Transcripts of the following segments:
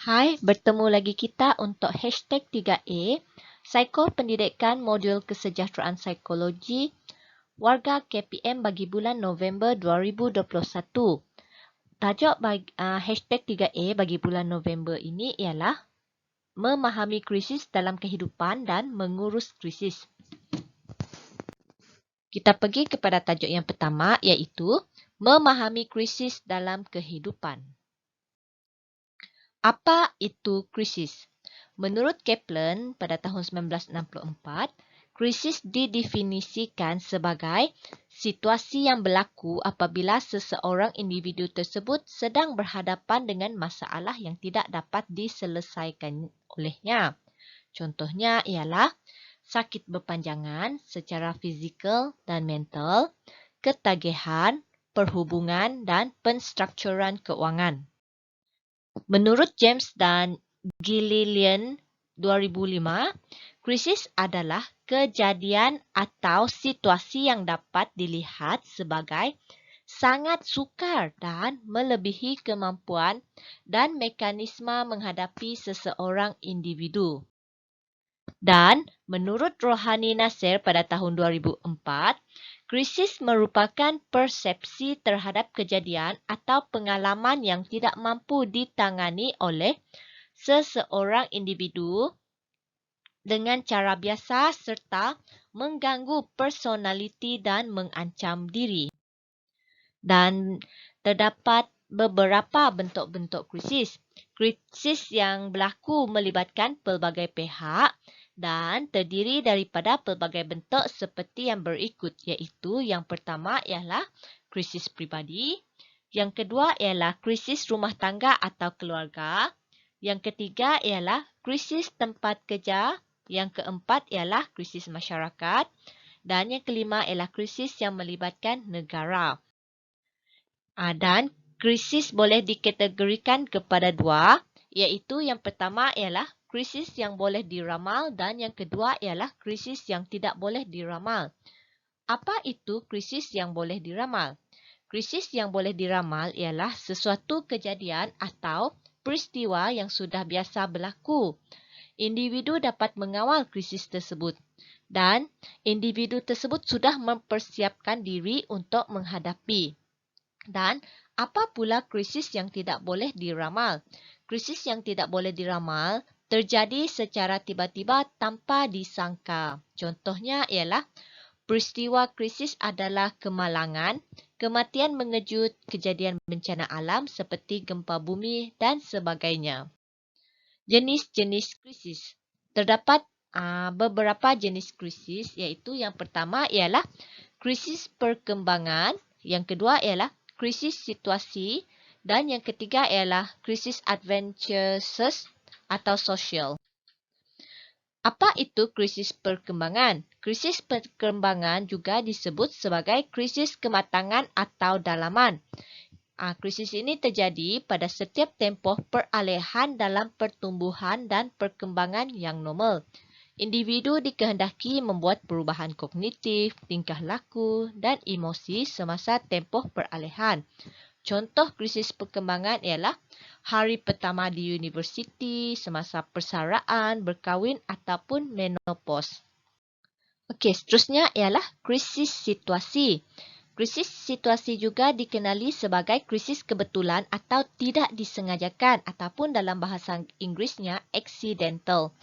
Hai, bertemu lagi kita untuk hashtag 3A, Psikopendidikan Modul Kesejahteraan Psikologi, Warga KPM bagi bulan November 2021. Tajuk hashtag 3A bagi bulan November ini ialah memahami krisis dalam kehidupan dan mengurus krisis. Kita pergi kepada tajuk yang pertama iaitu memahami krisis dalam kehidupan. Apa itu krisis? Menurut Kaplan pada tahun 1964, krisis didefinisikan sebagai situasi yang berlaku apabila seseorang individu tersebut sedang berhadapan dengan masalah yang tidak dapat diselesaikan olehnya. Contohnya ialah sakit berpanjangan secara fizikal dan mental, ketagihan, perhubungan dan penstrukturan keuangan. Menurut James dan Gilliland 2005, krisis adalah kejadian atau situasi yang dapat dilihat sebagai sangat sukar dan melebihi kemampuan dan mekanisme menghadapi seseorang individu. Dan menurut Rohani Nasir pada tahun 2004, krisis merupakan persepsi terhadap kejadian atau pengalaman yang tidak mampu ditangani oleh seseorang individu dengan cara biasa serta mengganggu personaliti dan mengancam diri. Dan terdapat beberapa bentuk-bentuk krisis. Krisis yang berlaku melibatkan pelbagai pihak dan terdiri daripada pelbagai bentuk seperti yang berikut, iaitu yang pertama ialah krisis pribadi, yang kedua ialah krisis rumah tangga atau keluarga, yang ketiga ialah krisis tempat kerja, yang keempat ialah krisis masyarakat, dan yang kelima ialah krisis yang melibatkan negara. Dan krisis boleh dikategorikan kepada dua, iaitu yang pertama ialah krisis yang boleh diramal dan yang kedua ialah krisis yang tidak boleh diramal. Apa itu krisis yang boleh diramal? Krisis yang boleh diramal ialah sesuatu kejadian atau peristiwa yang sudah biasa berlaku. Individu dapat mengawal krisis tersebut dan individu tersebut sudah mempersiapkan diri untuk menghadapi. Dan apa pula krisis yang tidak boleh diramal? Krisis yang tidak boleh diramal terjadi secara tiba-tiba tanpa disangka. Contohnya ialah peristiwa krisis adalah kemalangan, kematian mengejut, kejadian bencana alam seperti gempa bumi dan sebagainya. Jenis-jenis krisis. Terdapat beberapa jenis krisis, iaitu yang pertama ialah krisis perkembangan, yang kedua ialah krisis situasi dan yang ketiga ialah krisis adventurous atau sosial. Apa itu krisis perkembangan? Krisis perkembangan juga disebut sebagai krisis kematangan atau dalaman. Krisis ini terjadi pada setiap tempoh peralihan dalam pertumbuhan dan perkembangan yang normal. Individu dikehendaki membuat perubahan kognitif, tingkah laku dan emosi semasa tempoh peralihan. Contoh krisis perkembangan ialah hari pertama di universiti, semasa persaraan, berkahwin ataupun menopause. Okey, seterusnya ialah krisis situasi. Krisis situasi juga dikenali sebagai krisis kebetulan atau tidak disengajakan ataupun dalam bahasa Inggerisnya accidental.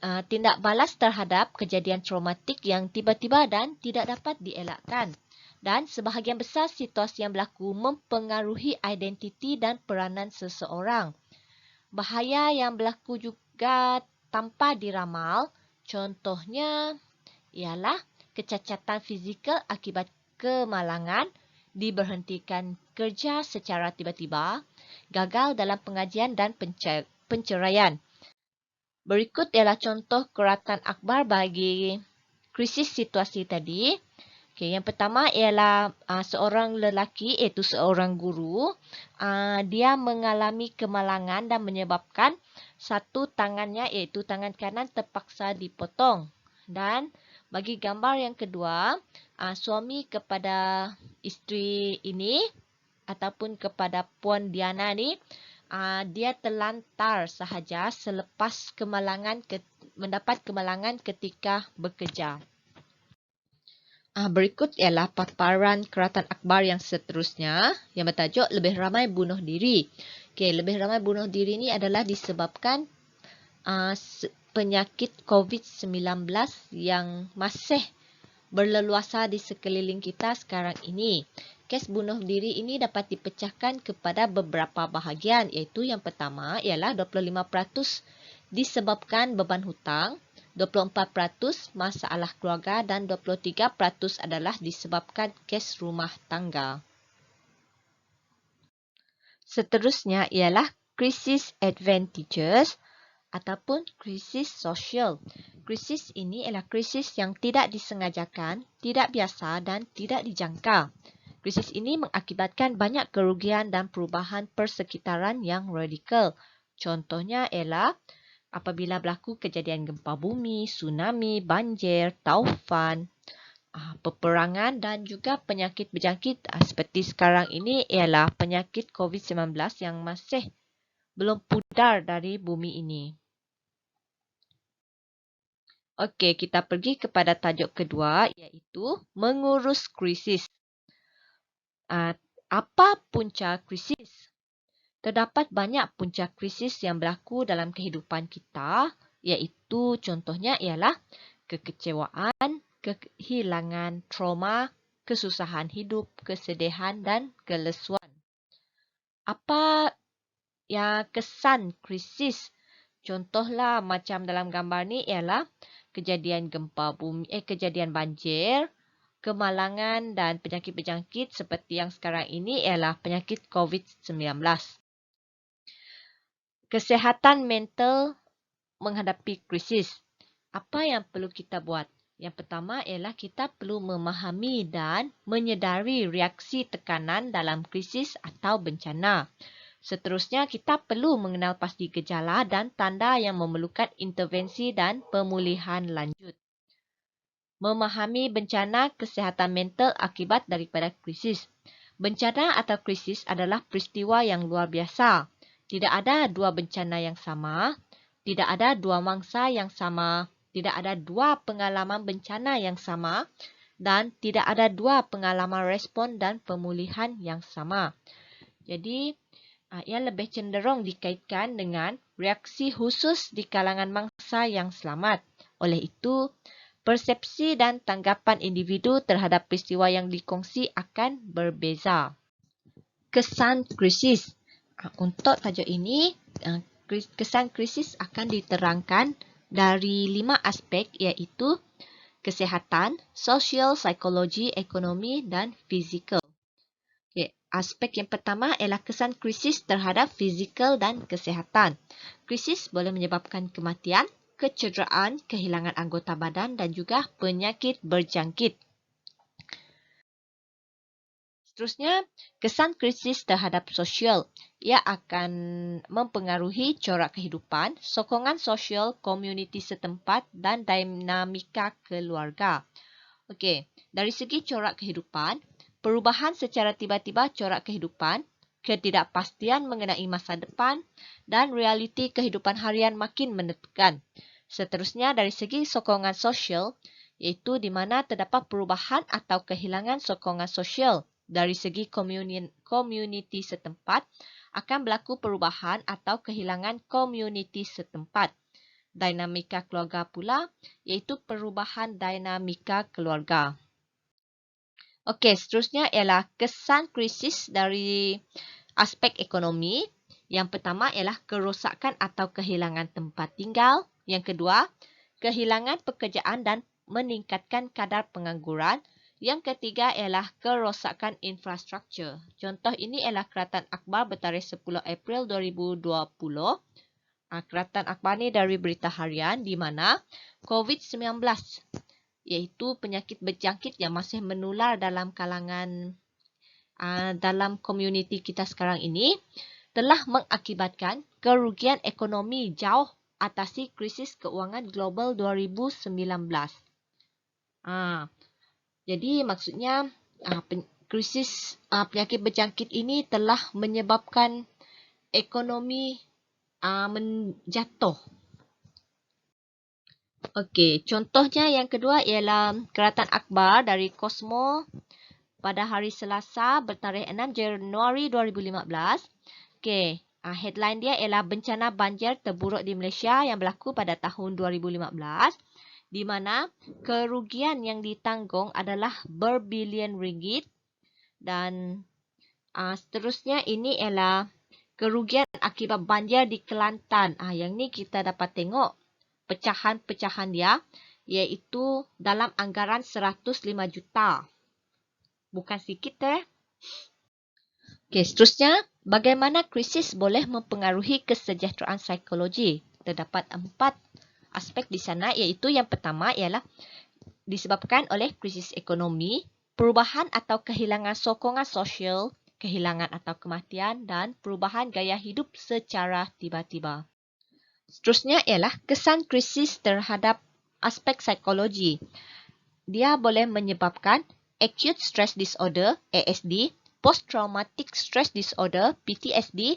Tindak balas terhadap kejadian traumatik yang tiba-tiba dan tidak dapat dielakkan. Dan sebahagian besar situasi yang berlaku mempengaruhi identiti dan peranan seseorang. Bahaya yang berlaku juga tanpa diramal, contohnya ialah kecacatan fizikal akibat kemalangan, diberhentikan kerja secara tiba-tiba, gagal dalam pengajian dan penceraian. Berikut ialah contoh keratan akbar bagi krisis situasi tadi. Okay, yang pertama ialah seorang lelaki iaitu seorang guru. Dia mengalami kemalangan dan menyebabkan satu tangannya iaitu tangan kanan terpaksa dipotong. Dan bagi gambar yang kedua, suami kepada isteri ini ataupun kepada Puan Diana ni dia terlantar sahaja selepas mendapat kemalangan ketika bekerja. Berikut ialah paparan Keratan Akbar yang seterusnya yang bertajuk lebih ramai bunuh diri. Lebih ramai bunuh diri ini adalah disebabkan penyakit COVID-19 yang masih berleluasa di sekeliling kita sekarang ini. Kes bunuh diri ini dapat dipecahkan kepada beberapa bahagian, iaitu yang pertama ialah 25% disebabkan beban hutang, 24% masalah keluarga dan 23% adalah disebabkan kes rumah tangga. Seterusnya ialah krisis advantages ataupun krisis sosial. Krisis ini ialah krisis yang tidak disengajakan, tidak biasa dan tidak dijangka. Krisis ini mengakibatkan banyak kerugian dan perubahan persekitaran yang radikal. Contohnya ialah apabila berlaku kejadian gempa bumi, tsunami, banjir, taufan, peperangan dan juga penyakit berjangkit seperti sekarang ini ialah penyakit COVID-19 yang masih belum pudar dari bumi ini. Okey, kita pergi kepada tajuk kedua iaitu mengurus krisis. Apa punca krisis? Terdapat banyak punca krisis yang berlaku dalam kehidupan kita, iaitu contohnya ialah kekecewaan, kehilangan, trauma, kesusahan hidup, kesedihan dan kelesuan. Apa yang kesan krisis? Contohlah macam dalam gambar ni ialah kejadian gempa bumi, kejadian banjir, kemalangan dan penyakit berjangkit seperti yang sekarang ini ialah penyakit COVID-19. Kesihatan mental menghadapi krisis. Apa yang perlu kita buat? Yang pertama ialah kita perlu memahami dan menyedari reaksi tekanan dalam krisis atau bencana. Seterusnya, kita perlu mengenal pasti gejala dan tanda yang memerlukan intervensi dan pemulihan lanjut. Memahami bencana kesihatan mental akibat daripada krisis. Bencana atau krisis adalah peristiwa yang luar biasa. Tidak ada dua bencana yang sama, tidak ada dua mangsa yang sama, tidak ada dua pengalaman bencana yang sama, dan tidak ada dua pengalaman respon dan pemulihan yang sama. Jadi, ia lebih cenderung dikaitkan dengan reaksi khusus di kalangan mangsa yang selamat. Oleh itu, persepsi dan tanggapan individu terhadap peristiwa yang dikongsi akan berbeza. Kesan krisis. Untuk tajuk ini, kesan krisis akan diterangkan dari 5 aspek iaitu kesihatan, sosial, psikologi, ekonomi dan fizikal. Aspek yang pertama ialah kesan krisis terhadap fizikal dan kesihatan. Krisis boleh menyebabkan kematian, kecederaan, kehilangan anggota badan dan juga penyakit berjangkit. Seterusnya, kesan krisis terhadap sosial. Ia akan mempengaruhi corak kehidupan, sokongan sosial, komuniti setempat dan dinamika keluarga. Okey, dari segi corak kehidupan, perubahan secara tiba-tiba corak kehidupan, ketidakpastian mengenai masa depan dan realiti kehidupan harian makin menekan. Seterusnya dari segi sokongan sosial, iaitu di mana terdapat perubahan atau kehilangan sokongan sosial dari segi komuniti setempat, akan berlaku perubahan atau kehilangan komuniti setempat. Dinamika keluarga pula, iaitu perubahan dinamika keluarga. Okey, seterusnya ialah kesan krisis dari aspek ekonomi. Yang pertama ialah kerosakan atau kehilangan tempat tinggal. Yang kedua, kehilangan pekerjaan dan meningkatkan kadar pengangguran. Yang ketiga ialah kerosakan infrastruktur. Contoh ini ialah Keratan Akbar bertarikh 10 April 2020. Keratan Akbar ni dari Berita Harian di mana COVID-19 iaitu penyakit berjangkit yang masih menular dalam kalangan dalam komuniti kita sekarang ini telah mengakibatkan kerugian ekonomi jauh atasi krisis keuangan global 2019. Jadi maksudnya krisis penyakit berjangkit ini telah menyebabkan ekonomi menjatuh. Okey, contohnya yang kedua ialah Keratan Akhbar dari Cosmo pada hari Selasa bertarikh 6 Januari 2015. Okey, headline dia ialah bencana banjir terburuk di Malaysia yang berlaku pada tahun 2015 di mana kerugian yang ditanggung adalah berbilion ringgit dan seterusnya ini ialah kerugian akibat banjir di Kelantan. Yang ni kita dapat tengok pecahan-pecahan dia iaitu dalam anggaran 105 juta. Bukan sikit Okey, seterusnya, bagaimana krisis boleh mempengaruhi kesejahteraan psikologi? Terdapat 4 aspek di sana iaitu yang pertama ialah disebabkan oleh krisis ekonomi, perubahan atau kehilangan sokongan sosial, kehilangan atau kematian dan perubahan gaya hidup secara tiba-tiba. Seterusnya ialah kesan krisis terhadap aspek psikologi. Dia boleh menyebabkan acute stress disorder, ASD, post-traumatic stress disorder, PTSD,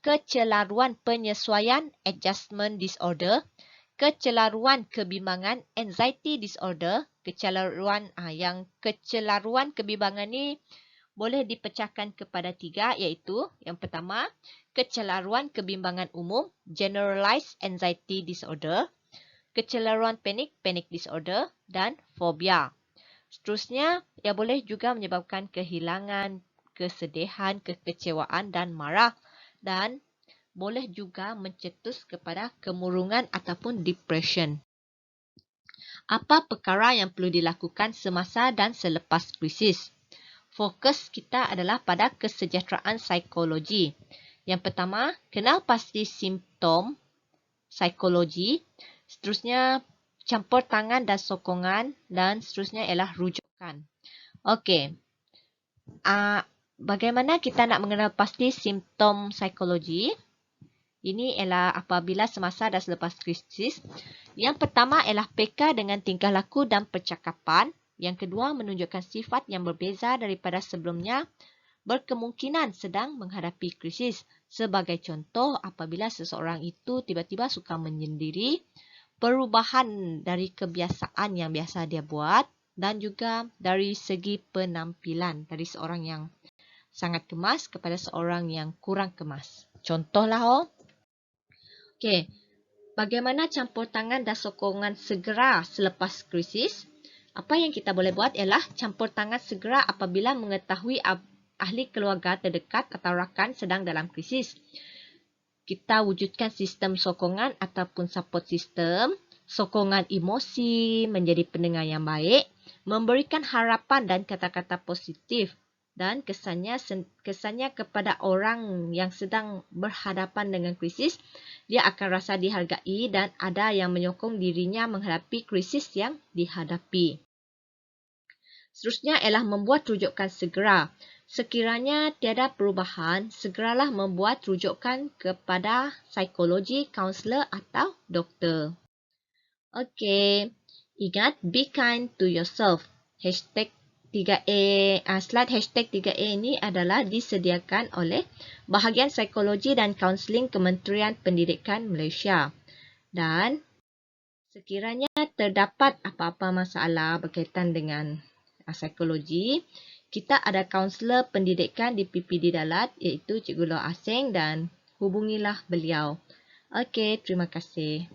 kecelaruan penyesuaian, adjustment disorder, kecelaruan kebimbangan, anxiety disorder, kecelaruan kebimbangan ni boleh dipecahkan kepada 3 iaitu yang pertama, kecelaruan kebimbangan umum, generalized anxiety disorder, kecelaruan panik, panic disorder dan fobia. Seterusnya, ia boleh juga menyebabkan kehilangan, kesedihan, kekecewaan dan marah dan boleh juga mencetus kepada kemurungan ataupun depression. Apa perkara yang perlu dilakukan semasa dan selepas krisis? Fokus kita adalah pada kesejahteraan psikologi. Yang pertama, kenal pasti simptom psikologi. Seterusnya, campur tangan dan sokongan. Dan seterusnya ialah rujukan. Okey. Bagaimana kita nak mengenal pasti simptom psikologi? Ini ialah apabila semasa dan selepas krisis. Yang pertama ialah peka dengan tingkah laku dan percakapan. Yang kedua, menunjukkan sifat yang berbeza daripada sebelumnya, berkemungkinan sedang menghadapi krisis. Sebagai contoh, apabila seseorang itu tiba-tiba suka menyendiri, perubahan dari kebiasaan yang biasa dia buat, dan juga dari segi penampilan, dari seorang yang sangat kemas kepada seorang yang kurang kemas. Contohlah, Okey, bagaimana campur tangan dan sokongan segera selepas krisis? Apa yang kita boleh buat ialah campur tangan segera apabila mengetahui ahli keluarga terdekat atau rakan sedang dalam krisis. Kita wujudkan sistem sokongan ataupun support system, sokongan emosi, menjadi pendengar yang baik, memberikan harapan dan kata-kata positif dan kesannya kepada orang yang sedang berhadapan dengan krisis, dia akan rasa dihargai dan ada yang menyokong dirinya menghadapi krisis yang dihadapi. Seterusnya ialah membuat rujukan segera. Sekiranya tiada perubahan, segeralah membuat rujukan kepada psikologi, kaunselor atau doktor. Okey, ingat be kind to yourself. Hashtag 3A, slide hashtag 3A ini adalah disediakan oleh Bahagian Psikologi dan Kaunseling Kementerian Pendidikan Malaysia. Dan sekiranya terdapat apa-apa masalah berkaitan dengan psikologi, kita ada kaunselor pendidikan di PPD Dalat iaitu Cikgu Loh Aseng dan hubungilah beliau. Okey, terima kasih.